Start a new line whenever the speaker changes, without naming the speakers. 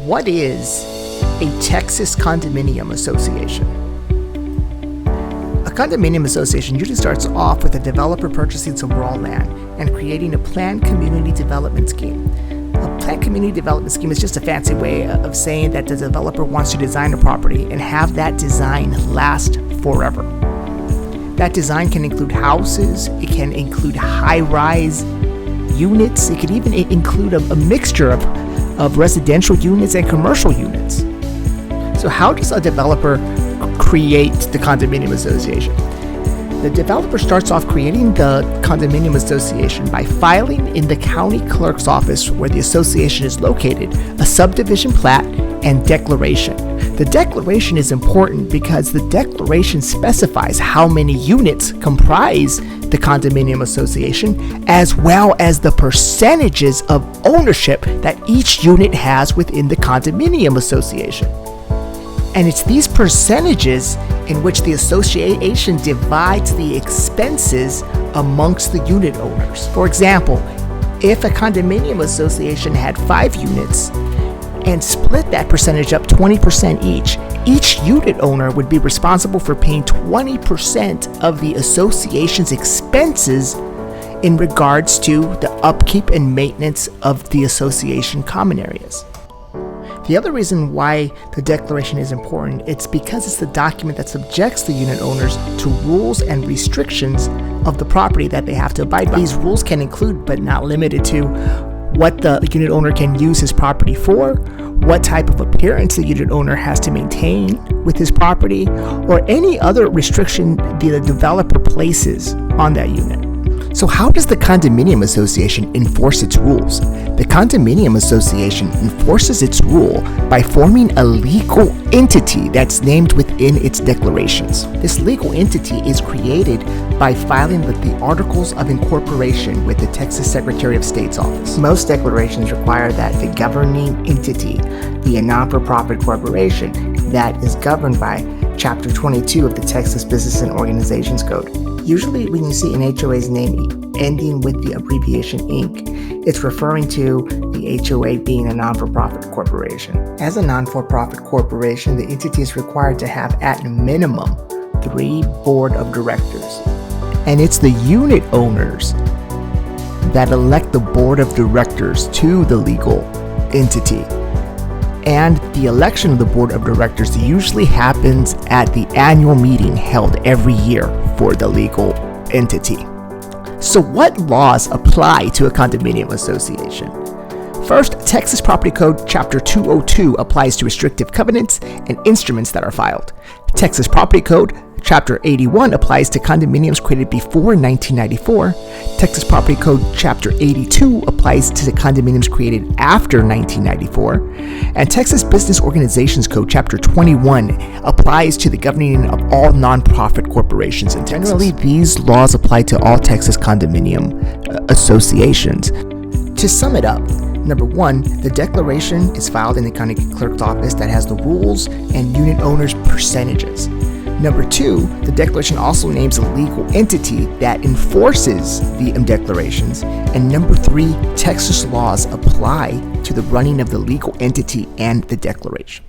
What is a Texas condominium association? A condominium association usually starts off with a developer purchasing some raw land and creating a planned community development scheme. A planned community development scheme is just a fancy way of saying that the developer wants to design a property and have that design last forever. That design can include houses, it can include high-rise units, it could even include a mixture of residential units and commercial units. So how does a developer create the condominium association? The developer starts off creating the condominium association by filing in the county clerk's office where the association is located a subdivision plat and declaration. The declaration is important because the declaration specifies how many units comprise the condominium association, as well as the percentages of ownership that each unit has within the condominium association. And it's these percentages in which the association divides the expenses amongst the unit owners. For example, if a condominium association had 5 units and split that percentage up 20% each unit owner would be responsible for paying 20% of the association's expenses in regards to the upkeep and maintenance of the association common areas. The other reason why the declaration is important, it's because it's the document that subjects the unit owners to rules and restrictions of the property that they have to abide by. These rules can include, but not limited to, what the unit owner can use his property for, what type of appearance the unit owner has to maintain with his property, or any other restriction the developer places on that unit. So how does the condominium association enforce its rules? The condominium association enforces its rule by forming a legal entity that's named within its declarations. This legal entity is created by filing with the Articles of Incorporation with the Texas Secretary of State's office. Most declarations require that the governing entity be a non-for-profit corporation that is governed by Chapter 22 of the Texas Business and Organizations Code. Usually when you see an HOA's name ending with the abbreviation Inc., it's referring to the HOA being a non-for-profit corporation. As a non-for-profit corporation, the entity is required to have at minimum 3 board of directors. And it's the unit owners that elect the board of directors to the legal entity. And the election of the board of directors usually happens at the annual meeting held every year for the legal entity. So what laws apply to a condominium association? First, Texas Property Code Chapter 202 applies to restrictive covenants and instruments that are filed. Texas Property Code Chapter 81 applies to condominiums created before 1994. Texas Property Code Chapter 82 applies to the condominiums created after 1994. And Texas Business Organizations Code Chapter 21 applies to the governing of all nonprofit corporations in Texas. Generally, these laws apply to all Texas condominium associations. To sum it up, number 1, the declaration is filed in the county clerk's office that has the rules and unit owners' percentages. Number 2, the declaration also names a legal entity that enforces the declarations. And number 3, Texas laws apply to the running of the legal entity and the declaration.